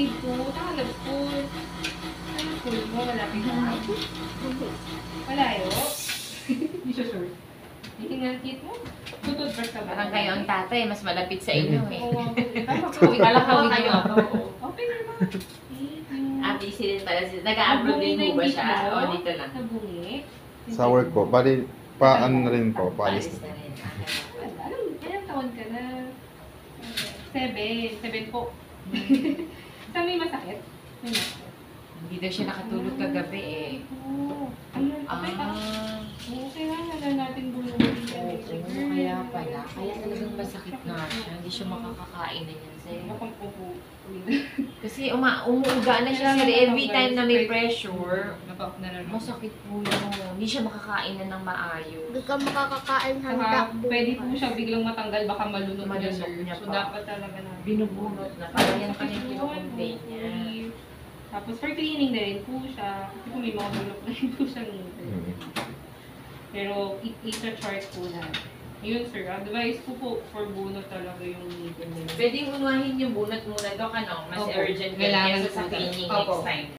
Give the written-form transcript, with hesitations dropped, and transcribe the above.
grade 2, naka-school. Ano school mo? Malapit na. Malayo? Hindi siya sure. Tingnan kit mo. Tututbrush ka ba? Parang kayo ang tatay, mas malapit sa inyo eh. Oo. Kalakawin kayo. Open naman. Busy din pala sila. Nag-a-upload din po ba siya? O dito lang? Nabungi. Sa work po. Bali, paano na rin po. Paalis Paalis na. na rin. Ilang taon ka na? 7 po. Saan may masakit? May masakit. Hindi daw siya nakatulog kagabi eh. Oo. Ano? Okay ba? Oo, kailangan natin bulungan. Oo, kaya pala. Kaya talagang masakit nga siya. Hindi siya makakakain na yan sa'yo. Bakang upo. Kasi umuuga na siya sir. Every time na may pressure, masakit po yun. Hindi siya makakain na ng maayos. Hindi ka makakakain handa. Saka pwede po siya biglang matanggal, baka malunod niya Malunod sir. niya So pa. dapat talaga na. Binubunot na. Parang yan pa yung kinukumpay niya. Tapos for cleaning na rin po siya. Kasi kung may mga bulok na rin po siya ngipin. Pero i-chart po na. Yun sir, advice ko po for bunot talaga yung ngipin nila. Pwedeng unahin yung bunot muna doon, ano? Mas Opo. urgent Kailangan kaya po sa talaga. cleaning Opo. next time.